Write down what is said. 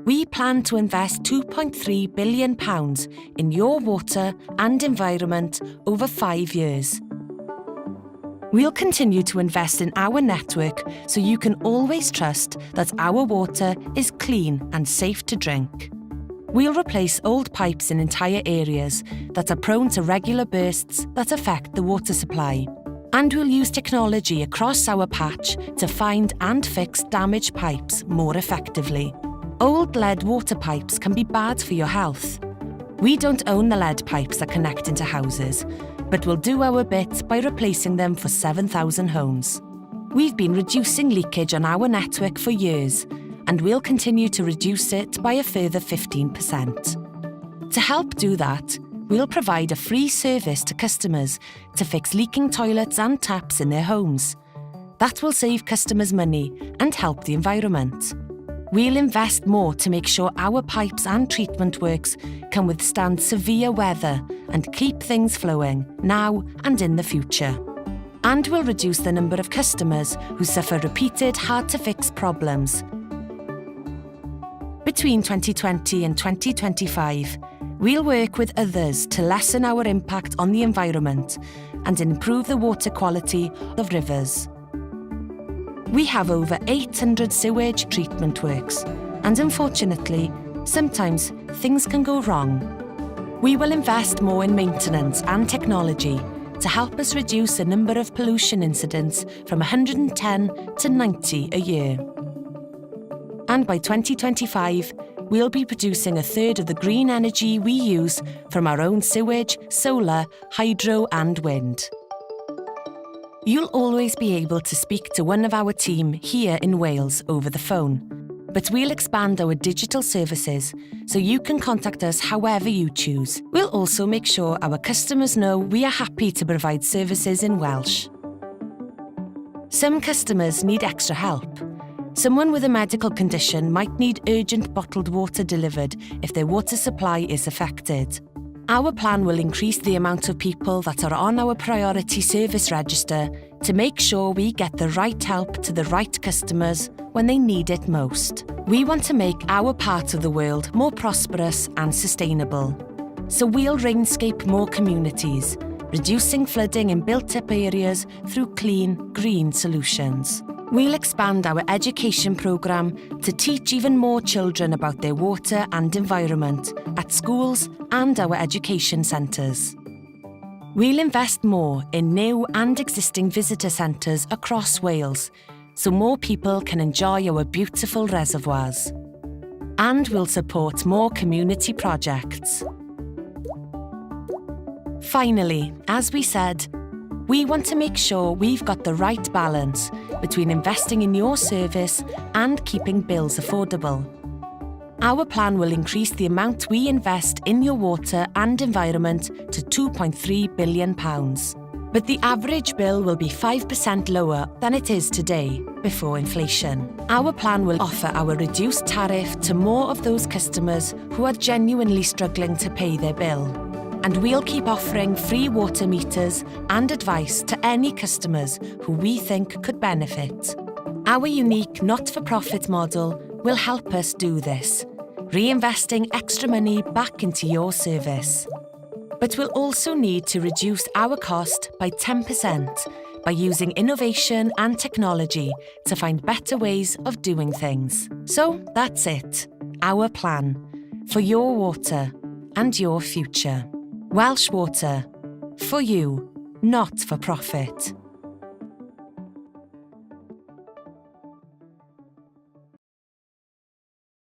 We plan to invest £2.3 billion in your water and environment over 5 years. We'll continue to invest in our network so you can always trust that our water is clean and safe to drink. We'll replace old pipes in entire areas that are prone to regular bursts that affect the water supply. And we'll use technology across our patch to find and fix damaged pipes more effectively. Old lead water pipes can be bad for your health. We don't own the lead pipes that connect into houses, but we'll do our bit by replacing them for 7,000 homes. We've been reducing leakage on our network for years, and we'll continue to reduce it by a further 15%. To help do that, we'll provide a free service to customers to fix leaking toilets and taps in their homes. That will save customers money and help the environment. We'll invest more to make sure our pipes and treatment works can withstand severe weather and keep things flowing now and in the future. And we'll reduce the number of customers who suffer repeated, hard-to-fix problems. Between 2020 and 2025, we'll work with others to lessen our impact on the environment and improve the water quality of rivers. We have over 800 sewage treatment works, and unfortunately, sometimes things can go wrong. We will invest more in maintenance and technology to help us reduce the number of pollution incidents from 110 to 90 a year. And by 2025, we'll be producing a third of the green energy we use from our own sewage, solar, hydro and wind. You'll always be able to speak to one of our team here in Wales over the phone, but we'll expand our digital services so you can contact us however you choose. We'll also make sure our customers know we are happy to provide services in Welsh. Some customers need extra help. Someone with a medical condition might need urgent bottled water delivered if their water supply is affected. Our plan will increase the amount of people that are on our priority service register to make sure we get the right help to the right customers when they need it most. We want to make our part of the world more prosperous and sustainable. So we'll rainscape more communities, reducing flooding in built-up areas through clean, green solutions. We'll expand our education programme to teach even more children about their water and environment at schools and our education centres. We'll invest more in new and existing visitor centres across Wales so more people can enjoy our beautiful reservoirs. And we'll support more community projects. Finally, as we said, we want to make sure we've got the right balance between investing in your service and keeping bills affordable. Our plan will increase the amount we invest in your water and environment to £2.3 billion. But the average bill will be 5% lower than it is today, before inflation. Our plan will offer our reduced tariff to more of those customers who are genuinely struggling to pay their bill. And we'll keep offering free water meters and advice to any customers who we think could benefit. Our unique not-for-profit model will help us do this, reinvesting extra money back into your service. But we'll also need to reduce our cost by 10% by using innovation and technology to find better ways of doing things. So that's it, our plan for your water and your future. Welsh Water. For you, not for profit.